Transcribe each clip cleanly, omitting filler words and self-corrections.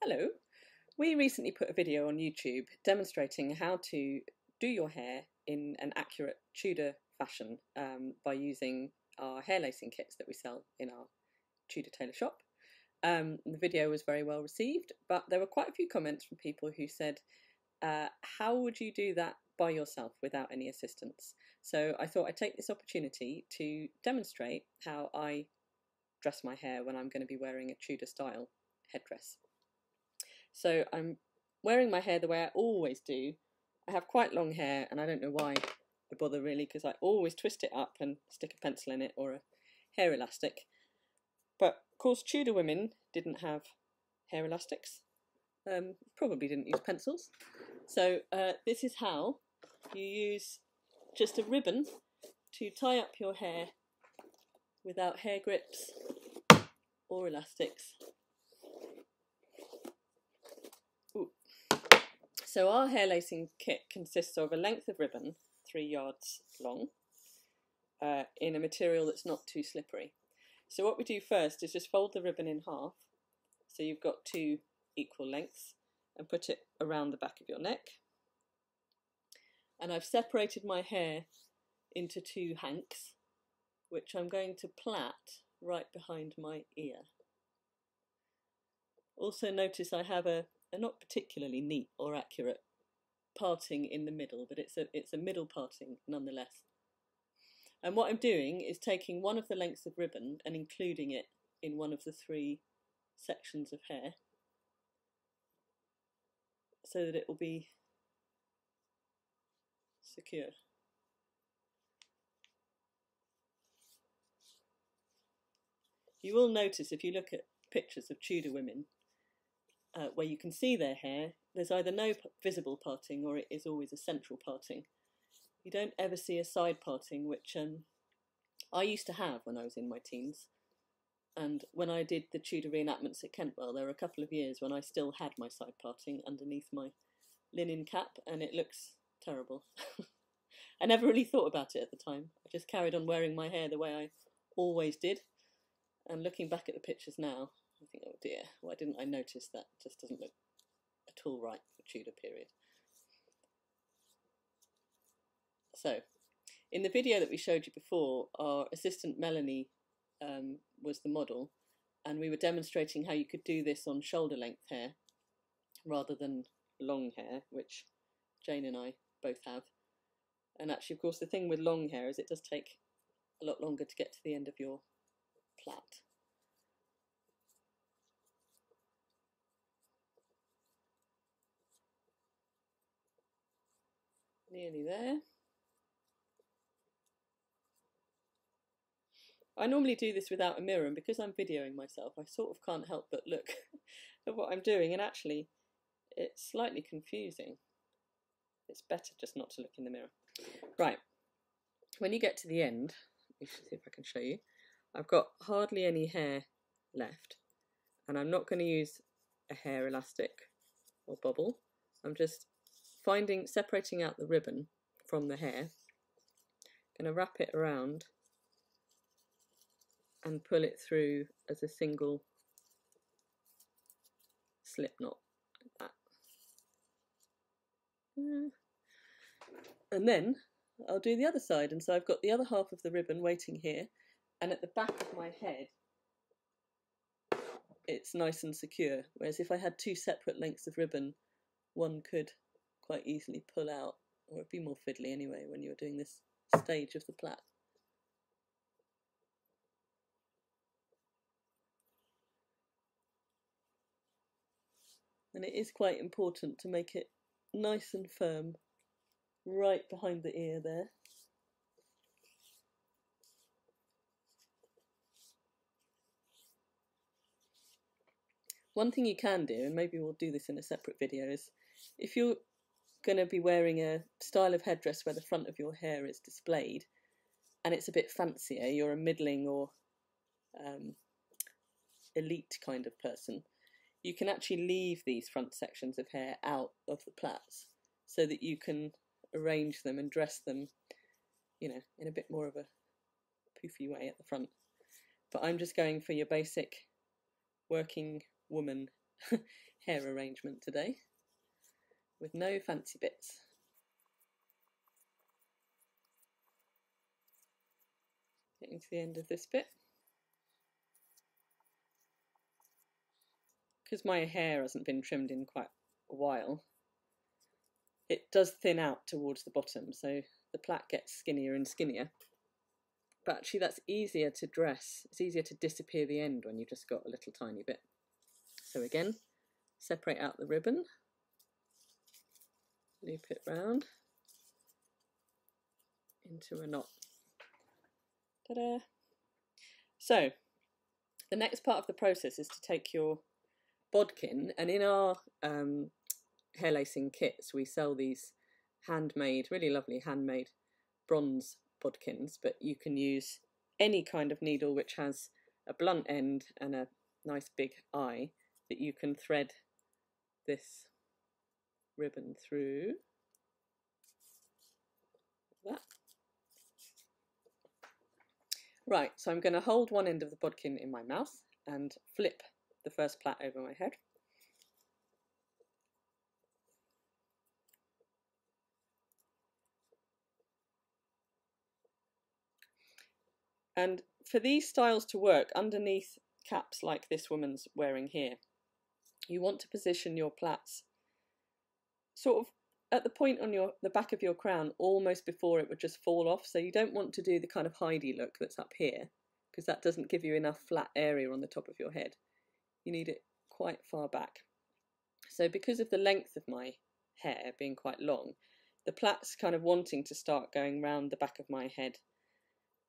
Hello. We recently put a video on YouTube demonstrating how to do your hair in an accurate Tudor fashion by using our hair lacing kits that we sell in our Tudor Tailor shop. The video was very well received, but there were quite a few comments from people who said, how would you do that by yourself without any assistance? So I thought I'd take this opportunity to demonstrate how I dress my hair when I'm going to be wearing a Tudor style headdress. So I'm wearing my hair the way I always do. I have quite long hair and I don't know why I bother really, because I always twist it up and stick a pencil in it or a hair elastic. But of course Tudor women didn't have hair elastics, probably didn't use pencils. So this is how you use just a ribbon to tie up your hair without hair grips or elastics. So our hair lacing kit consists of a length of ribbon, 3 yards long, in a material that's not too slippery. So what we do first is just fold the ribbon in half, so you've got 2 equal lengths, and put it around the back of your neck. And I've separated my hair into 2 hanks, which I'm going to plait right behind my ear. Also notice I have a not particularly neat or accurate parting in the middle, but it's a middle parting nonetheless. And what I'm doing is taking one of the lengths of ribbon and including it in one of the 3 sections of hair, so that it will be secure. You will notice if you look at pictures of Tudor women, where you can see their hair, there's either no visible parting or it is always a central parting. You don't ever see a side parting, which I used to have when I was in my teens. And when I did the Tudor reenactments at Kentwell, there were a couple of years when I still had my side parting underneath my linen cap, and it looks terrible. I never really thought about it at the time. I just carried on wearing my hair the way I always did. And looking back at the pictures now, I think, oh dear, why didn't I notice that? It just doesn't look at all right for Tudor period. So, in the video that we showed you before, our assistant Melanie was the model, and we were demonstrating how you could do this on shoulder length hair rather than long hair, which Jane and I both have. And actually, of course, the thing with long hair is it does take a lot longer to get to the end of your plait. Nearly there. I normally do this without a mirror, and because I'm videoing myself, I sort of can't help but look at what I'm doing, and actually it's slightly confusing. It's better just not to look in the mirror. Right, when you get to the end, let me see if I can show you, I've got hardly any hair left, and I'm not going to use a hair elastic or bobble. I'm just separating out the ribbon from the hair, going to wrap it around and pull it through as a single slip knot like that. And then I'll do the other side, and so I've got the other half of the ribbon waiting here, and at the back of my head it's nice and secure, whereas if I had 2 separate lengths of ribbon, one could quite easily pull out, or it'd be more fiddly anyway when you're doing this stage of the plait. And it is quite important to make it nice and firm right behind the ear there. One thing you can do, and maybe we'll do this in a separate video, is if you're going to be wearing a style of headdress where the front of your hair is displayed and it's a bit fancier, you're a middling or elite kind of person, you can actually leave these front sections of hair out of the plaits so that you can arrange them and dress them, you know, in a bit more of a poofy way at the front. But I'm just going for your basic working woman hair arrangement today, with no fancy bits. Getting to the end of this bit. Because my hair hasn't been trimmed in quite a while, it does thin out towards the bottom, so the plait gets skinnier and skinnier. But actually that's easier to dress. It's easier to disappear the end when you've just got a little tiny bit. So again, separate out the ribbon, loop it round into a knot. Ta-da! So the next part of the process is to take your bodkin, and in our hair lacing kits we sell these handmade, really lovely handmade bronze bodkins, but you can use any kind of needle which has a blunt end and a nice big eye that you can thread this ribbon through. That. Right, so I'm going to hold one end of the bodkin in my mouth and flip the first plait over my head. And for these styles to work, underneath caps like this woman's wearing here, you want to position your plaits sort of at the point on the back of your crown, almost before it would just fall off. So you don't want to do the kind of Heidi look that's up here, because that doesn't give you enough flat area on the top of your head. You need it quite far back. So because of the length of my hair being quite long, the plait's kind of wanting to start going round the back of my head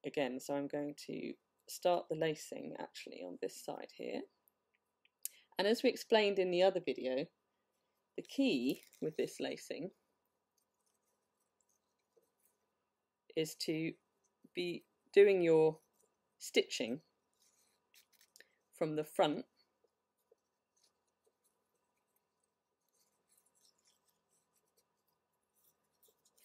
again. So I'm going to start the lacing actually on this side here. And as we explained in the other video, the key with this lacing is to be doing your stitching from the front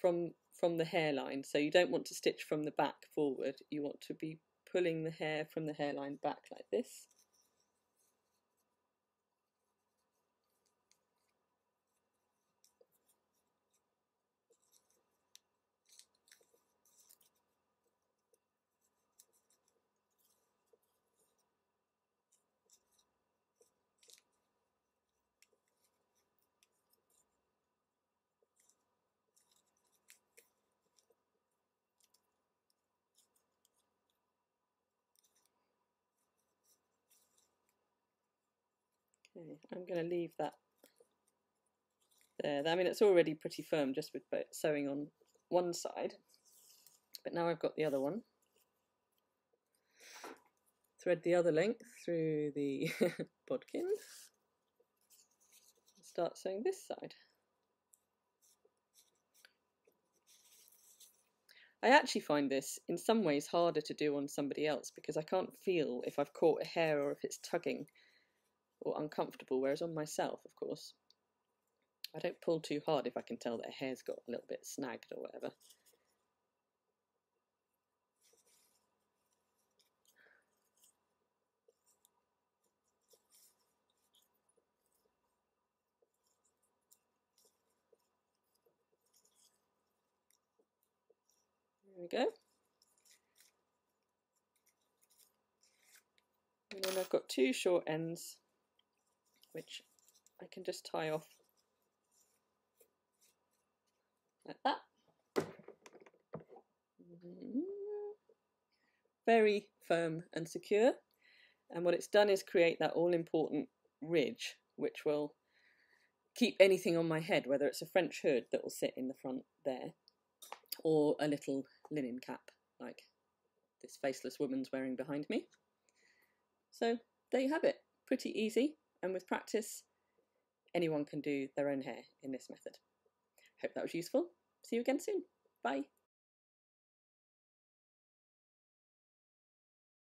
from the hairline. So you don't want to stitch from the back forward, you want to be pulling the hair from the hairline back like this. Okay, I'm going to leave that there. I mean, it's already pretty firm just with sewing on one side, but now I've got the other one. Thread the other length through the bodkin. Start sewing this side. I actually find this in some ways harder to do on somebody else because I can't feel if I've caught a hair or if it's tugging or uncomfortable, whereas on myself, of course, I don't pull too hard if I can tell that a hair's got a little bit snagged or whatever. There we go. And then I've got two short ends which I can just tie off like that. Very firm and secure, and what it's done is create that all-important ridge which will keep anything on my head, whether it's a French hood that will sit in the front there or a little linen cap like this faceless woman's wearing behind me. So there you have it, pretty easy, and with practice anyone can do their own hair in this method. Hope that was useful. See you again soon. Bye.